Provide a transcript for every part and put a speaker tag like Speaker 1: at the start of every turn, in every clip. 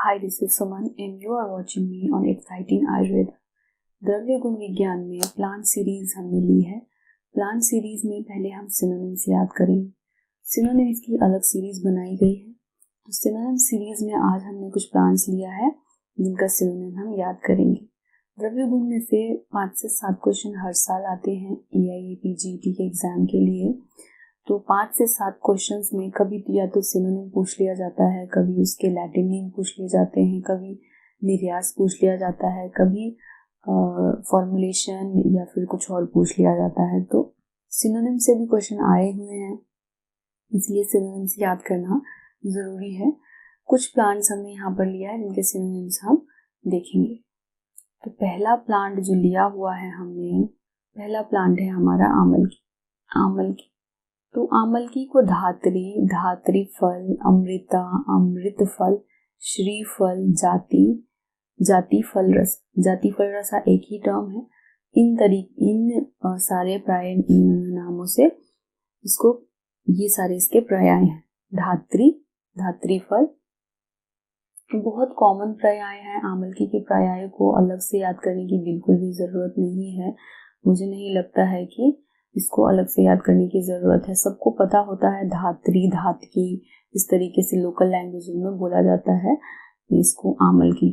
Speaker 1: Hi, this is Suman and you are watching me on Exciting Ayurveda. द्रव्य गुण विज्ञान में प्लांट सीरीज हमने ली है। प्लांट सीरीज में पहले हम सिनोनिम्स याद करेंगे। सिनोनिम्स की अलग सीरीज बनाई गई है। तो सिनोनिम सीरीज में आज हमने कुछ प्लांट्स लिया है जिनका सिनोनिम हम याद करेंगे। द्रव्य गुण में से 5 से 7 क्वेश्चन हर साल आते हैं EIAP GT के एग्जाम के लिए। तो 5 से 7 क्वेश्चंस में कभी या तो सिनोनिम पूछ लिया जाता है, कभी उसके लैटिन नेम पूछ लिए जाते हैं, कभी निर्यास पूछ लिया जाता है, कभी फॉर्मुलेशन या फिर कुछ और पूछ लिया जाता है। तो सिनोनिम से भी क्वेश्चन आए हुए हैं, इसलिए सिनोनिम्स याद करना जरूरी है। कुछ प्लांट्स हमने यहाँ पर लिया है जिनके सिनोनिम्स हम देखेंगे। तो पहला प्लांट जो लिया हुआ है हमने, पहला प्लांट है हमारा आमलकी। तो आमलकी को धात्री फल, अमृता, अमृत फल, श्रीफल, जाति फल रस एक ही टर्म है। इन सारे पर्याय नामों से इसको, ये सारे इसके पर्याय हैं। धात्री फल बहुत कॉमन पर्याय है। आमलकी के पर्याय को अलग से याद करने की बिल्कुल भी जरूरत नहीं है। मुझे नहीं लगता है कि इसको अलग से याद करने की जरूरत है। सबको पता होता है धातकी, इस तरीके से लोकल लैंग्वेज में बोला जाता है इसको आमलकी।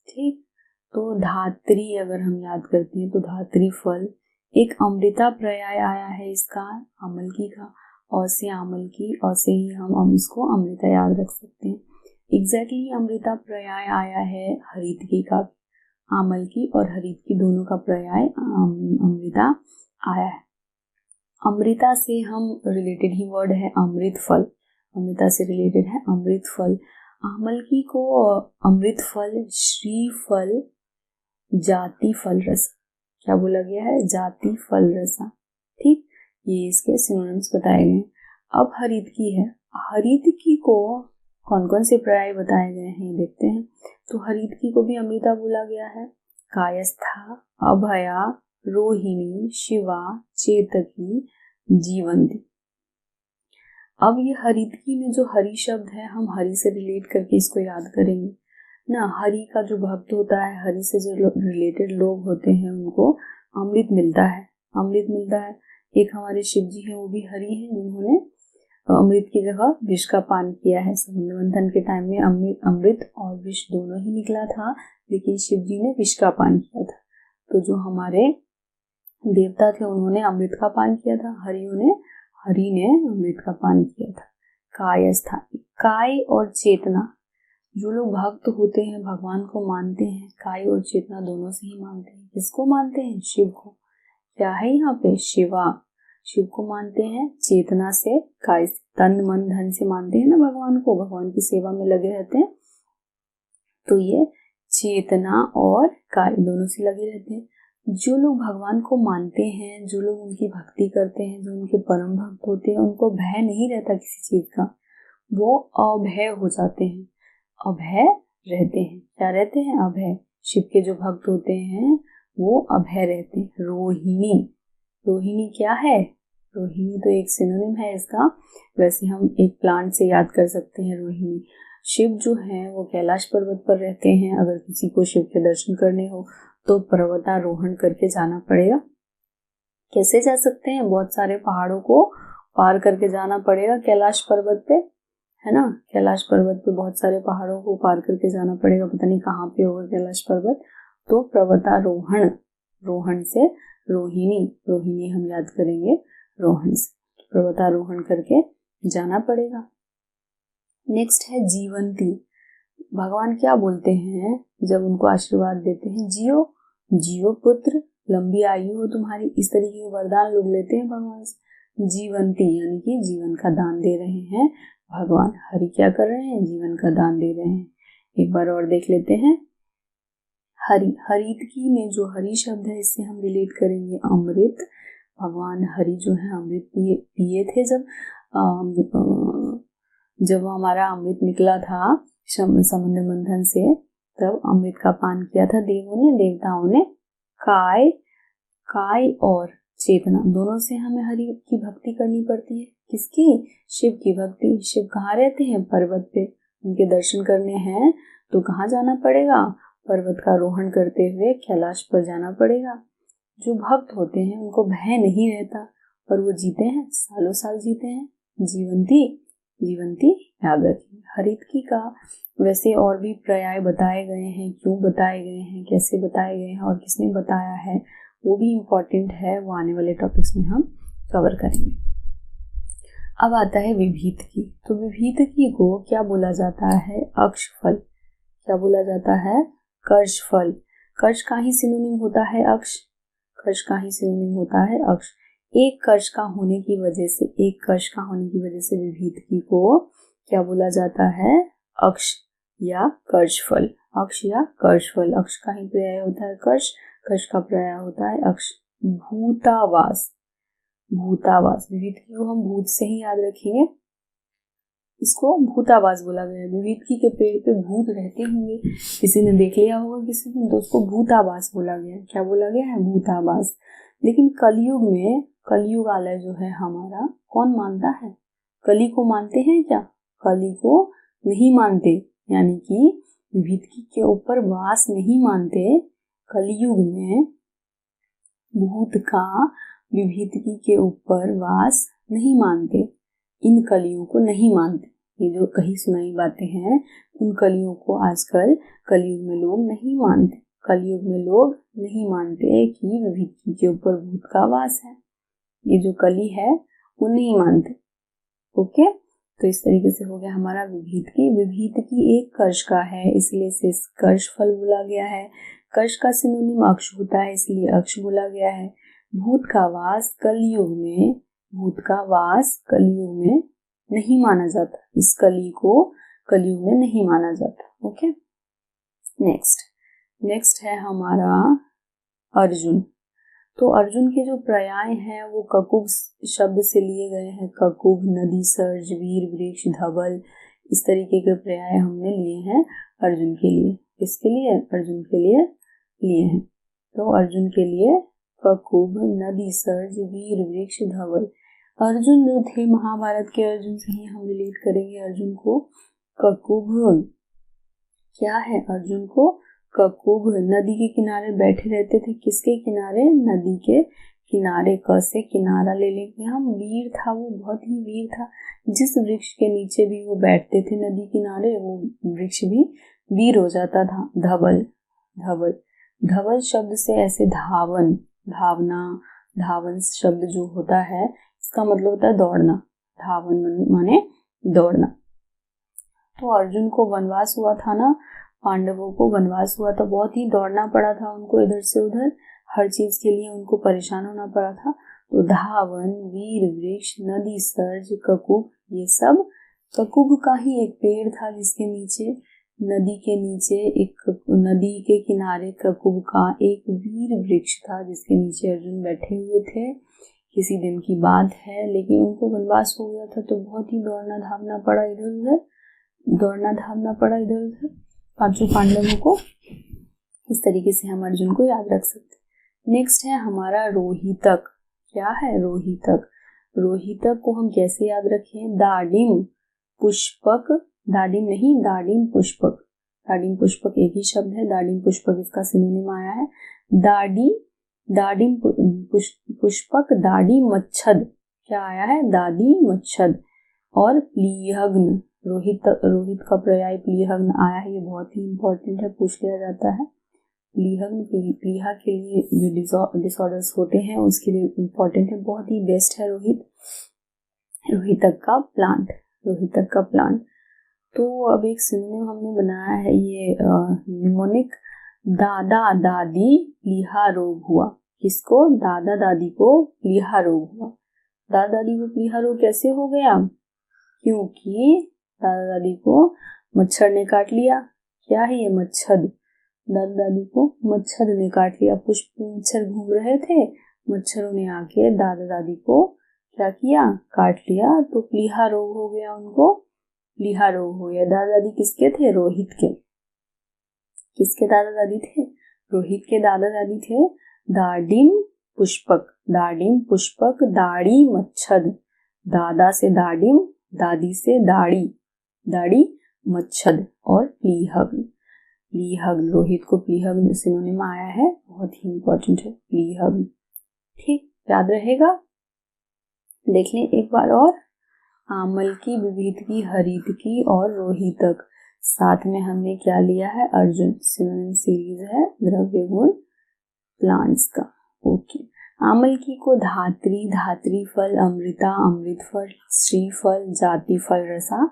Speaker 1: ठीक, तो धात्री अगर हम याद करते हैं तो धात्री फल। एक अमृता पर्याय आया है इसका आमलकी का, और से आमलकी, और से ही हम इसको अमृता याद रख सकते हैं। एग्जैक्टली अमृता पर्याय आया है हरितकी का। आमलकी और हरितकी दोनों का पर्याय अमृता आया है। अमृता से हम रिलेटेड ही वर्ड है अमृत फल। अमृता से रिलेटेड है अमृत फल। आमलकी को अमृत फल, श्रीफल, जाति फल रस, क्या बोला गया है? जाति फल रसा। ठीक, ये इसके सिनोनिम्स बताए गए। अब हरितकी है। हरितकी को कौन कौन से पर्याय बताए गए हैं देखते हैं। तो हरितकी को भी अमृता बोला गया है। कायस्था, अभया, रोहिणी, शिवा, चेतकी, जीवंती। अब ये हरितकी में जो हरि शब्द है, हम हरि से रिलेट करके इसको याद करेंगे ना। हरि का जो भक्त होता है, हरि से जो रिलेटेड लोग होते हैं, उनको अमृत मिलता है। एक हमारे शिव जी हैं, वो भी हरि हैं, जिन्होंने अमृत की जगह विष का पान किया है। समुद्र मंथन के टाइम में अमृत और विष दोनों ही निकला था, लेकिन शिव जी ने विष का पान किया था। तो जो हमारे देवता थे उन्होंने अमृत का पान किया था, हरि ने अमृत का पान किया था। कायस्था, काय और चेतना, जो लोग भक्त होते हैं, भगवान को मानते हैं, काय और चेतना दोनों से ही मानते हैं। किसको मानते हैं? शिव को। क्या है यहाँ पे? शिव को मानते हैं चेतना से, काय से, तन मन धन से मानते हैं ना भगवान को, भगवान की सेवा में लगे रहते हैं। तो ये चेतना और काय दोनों से लगे रहते हैं। जो लोग भगवान को मानते हैं, जो लोग उनकी भक्ति करते हैं, जो उनके परम भक्त होते हैं, उनको भय नहीं रहता किसी चीज का, वो अभय हो जाते हैं, अभय रहते हैं। क्या रहते हैं? अभय। शिव के जो भक्त होते हैं वो अभय रहते हैं। रोहिणी क्या है? रोहिणी तो एक सिनोनिम है इसका। वैसे हम एक प्लांट से याद कर सकते हैं रोहिणी। शिव जो है वो कैलाश पर्वत पर रहते हैं। अगर किसी को शिव के दर्शन करने हो तो पर्वतारोहण करके जाना पड़ेगा। कैसे जा सकते हैं? बहुत सारे पहाड़ों को पार करके जाना पड़ेगा कैलाश पर्वत पे, है ना। कैलाश पर्वत पे बहुत सारे पहाड़ों को पार करके जाना पड़ेगा, पता नहीं कहाँ पे होगा कैलाश पर्वत। तो पर्वतारोहण से रोहिणी हम याद करेंगे रोहण से, पर्वतारोहण करके जाना पड़ेगा। नेक्स्ट है जीवंती। भगवान क्या बोलते हैं जब उनको आशीर्वाद देते हैं? जियो पुत्र, लंबी आयु हो तुम्हारी, इस तरीके के वरदान लोग लेते हैं भगवान से। जीवंती यानी कि जीवन का दान दे रहे हैं भगवान। हरि क्या कर रहे हैं? जीवन का दान दे रहे हैं। एक बार और देख लेते हैं। हरितकी में जो हरि शब्द है, इससे हम रिलेट करेंगे अमृत। भगवान हरि जो है अमृत पिए थे। जब हमारा अमृत निकला था समुद्र मंथन से, तब अमृत का पान किया था देवताओं ने। काय और चेतना दोनों से हमें हरि की भक्ति करनी पड़ती है। किसकी? शिव की भक्ति। शिव कहाँ रहते हैं? पर्वत पे। उनके दर्शन करने हैं तो कहाँ जाना पड़ेगा? पर्वत का आरोहण करते हुए कैलाश पर जाना पड़ेगा। जो भक्त होते हैं उनको भय नहीं रहता और वो जीते हैं, सालों साल जीते हैं। जीवंती जीवंती याद रखिए। हरितकी का वैसे और भी पर्याय बताए गए हैं, क्यों बताए गए हैं, कैसे बताए गए हैं और किसने बताया है, वो भी इम्पोर्टेंट है। वो आने वाले टॉपिक्स में हम कवर करेंगे। अब आता है विभीतकी। तो विभीतकी को क्या बोला जाता है? अक्षफल। क्या बोला जाता है? कर्षफल। कर्ष का ही सिनोनिम होता है अक्ष। कर्ष का ही सिनोनिम होता है अक्ष। एक कर्ष का होने की वजह से विभीतकी को क्या बोला जाता है? अक्ष या कर्षफल। अक्ष या कर्षफल। अक्ष का ही पर्याय होता है कर्ष, कर्ष का पर्याय होता है अक्ष। भूतावास। भूतावास, विभीतकी को हम भूत से ही याद रखेंगे, इसको भूतावास बोला गया है। विभीतकी के पेड़ पे भूत रहते होंगे, किसी ने देख लिया होगा किसी दिन, तो उसको भूतावास बोला गया है। क्या बोला गया है? भूतावास। लेकिन कलयुग में, कलयुग आलय जो है हमारा, कौन मानता है? कली को मानते हैं क्या? कली को नहीं मानते, यानी कि विभीतकी के ऊपर वास नहीं मानते। कलयुग में भूत का विभीतकी के ऊपर वास नहीं मानते, इन कलियों को नहीं मानते। ये जो कही सुनाई बातें हैं, उन कलियों को आजकल कलयुग में लोग नहीं मानते। कलयुग में लोग नहीं मानते कि विभीतकी के ऊपर भूत का वास है। ये जो कली है वो नहीं मानते। ओके, तो इस तरीके से हो गया हमारा विभीतकी। विभीतकी एक कर्ष का है, इसलिए इसे कर्षफल बोला गया है। कर्ष का सिनोनिम अक्ष होता है, इसलिए अक्ष बोला गया है। भूत का वास कलयुग में, भूत का वास कलयुग में नहीं माना जाता। इस कली को कलयुग में नहीं माना जाता। ओके, नेक्स्ट है हमारा अर्जुन। तो अर्जुन के जो पर्याय हैं वो ककुभ शब्द से लिए गए हैं। ककुभ, नदी, सर्ज, वीर, वृक्ष, धवल, इस तरीके के पर्याय हमने लिए हैं अर्जुन के लिए। किसके लिए? अर्जुन के लिए लिए हैं। तो अर्जुन के लिए ककुभ, नदी, सर्ज, वीर, वृक्ष, धवल। अर्जुन जो थे, महाभारत के अर्जुन से ही हम रिलेट करेंगे अर्जुन को। ककुभ क्या है? अर्जुन को ककुभ, नदी के किनारे बैठे रहते थे। किसके किनारे? नदी के किनारे। क से किनारा ले लेंगे हम। वीर था, वो बहुत ही वीर था। जिस वृक्ष के नीचे भी वो बैठते थे नदी किनारे, वो वृक्ष भी वीर हो जाता था। धवल, धवल, धवल शब्द से ऐसे धावन, धावना, धावन शब्द जो होता है इसका मतलब होता है दौड़ना। धावन माने दौड़ना। तो अर्जुन को वनवास हुआ था ना, पांडवों को वनवास हुआ तो बहुत ही दौड़ना पड़ा था उनको, इधर से उधर, हर चीज के लिए उनको परेशान होना पड़ा था। तो धावन, वीर, वृक्ष, नदी, सर्ज, ककुभ, ये सब ककुभ का ही एक पेड़ था जिसके नीचे, नदी के नीचे, एक नदी के किनारे ककुभ का एक वीर वृक्ष था जिसके नीचे अर्जुन बैठे हुए थे। किसी दिन की बात है, लेकिन उनको वनवास हो गया था तो बहुत ही दौड़ना धावना पड़ा इधर उधर, दौड़ना धावना पड़ा इधर उधर पांचों पांडवों को। इस तरीके से हम अर्जुन को याद रख सकते। नेक्स्ट है हमारा रोहितक। क्या है? रोहितक। रोहितक को हम कैसे याद रखें? दाडिम पुष्पक, दाडिम नहीं, दाडिम पुष्पक। दाडिम पुष्पक एक ही शब्द है, दाडिम पुष्पक इसका सिनोनिम आया है। दाडिम पुष्पक, दाडी मच्छद। क्या आया है? दादी मच्छद। और प्लीहग्न, रोहित का पर्याय प्लीहग्न आया है, ये बहुत ही इंपॉर्टेंट है, पूछ लिया जाता है। प्लीहग्न, प्लीहा के लिए जो डिसऑर्डर्स होते हैं उसके लिए इंपॉर्टेंट है, बहुत ही बेस्ट है रोहितक का प्लांट, रोहितक का प्लांट। तो अब एक सिनोनिम हमने बनाया है, ये निमोनिक, दादा दादी प्लीहा रोग हुआ। किसको? दादा दादी को प्लीहा रोग हुआ। दादा दादी को प्लीहा रोग कैसे हो गया? क्योंकि दादा दादी को मच्छर ने काट लिया। क्या है ये? मच्छर। दादा दादी को मच्छर ने काट लिया। पुष्प में मच्छर घूम रहे थे, मच्छरों ने आके दादा दादी को क्या किया? काट लिया। तो प्लीहा रोग हो गया उनको, प्लीहा रोग हो गया। दादा दादी किसके थे? रोहित के। किसके दादा दादी थे? रोहित के दादा दादी थे दाडिम पुष्पक। दाडिम पुष्पक, दाड़ी मच्छद। दादा से दाडिम, दादी से दाड़ी, दाड़ी मच्छद और प्लीहग्न। प्लीहग्न, रोहित को प्लीहग्न सिनोनिम आया है, बहुत ही इंपॉर्टेंट है प्लीहग्न। ठीक, याद रहेगा। देख लें एक बार और, आमल की, विविध की, हरित की और रोहितक, साथ में हमने क्या लिया है, अर्जुन। सिनोनिम सीरीज है द्रव्य गुण प्लांट्स का। ओके, आमल की को धात्री, धात्री फल, अमृता, अमृत फल, श्रीफल, जाति फल, रसा,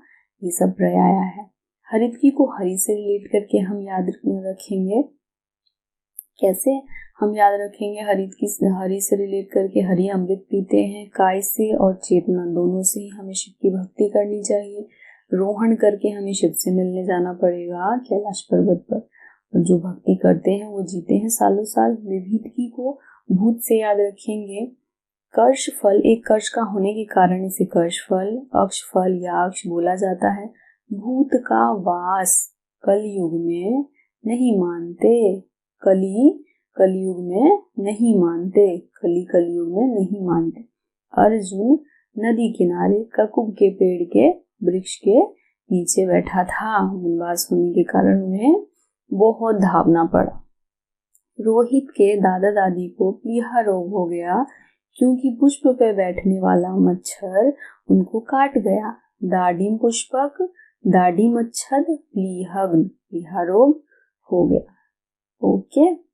Speaker 1: ये सब पर्याय है। हरित की को हरि से रिलेट करके हम याद रखेंगे। कैसे हम याद रखेंगे? हरित की हरि से रिलेट करके, हरि अमृत पीते हैं, काय से और चेतना दोनों से ही हमें शिव की भक्ति करनी चाहिए। रोहण करके हमें शिव से मिलने जाना पड़ेगा कैलाश पर्वत पर, और जो भक्ति करते हैं वो जीते हैं सालों साल। विभीति को भूत से याद रखेंगे। कर्ष फल, एक कर्ष का होने के कारण इसे कर्ष फल, अक्ष फल या अक्ष बोला जाता है। भूत का वास, कलयुग में नहीं मानते, कलयुग में नहीं मानते, कलयुग में नहीं मानते। अर्जुन नदी किनारे ककुब के पेड़ के वृक्ष के नीचे बैठा था, वनवास होने के कारण उन्हें बहुत धावना पड़ा। रोहित के दादा दादी को प्लीहा रोग हो गया क्योंकि पुष्प पे बैठने वाला मच्छर उनको काट गया। दाढ़ी पुष्पक, दाढ़ी मच्छर, प्लीहा रोग हो गया। ओके।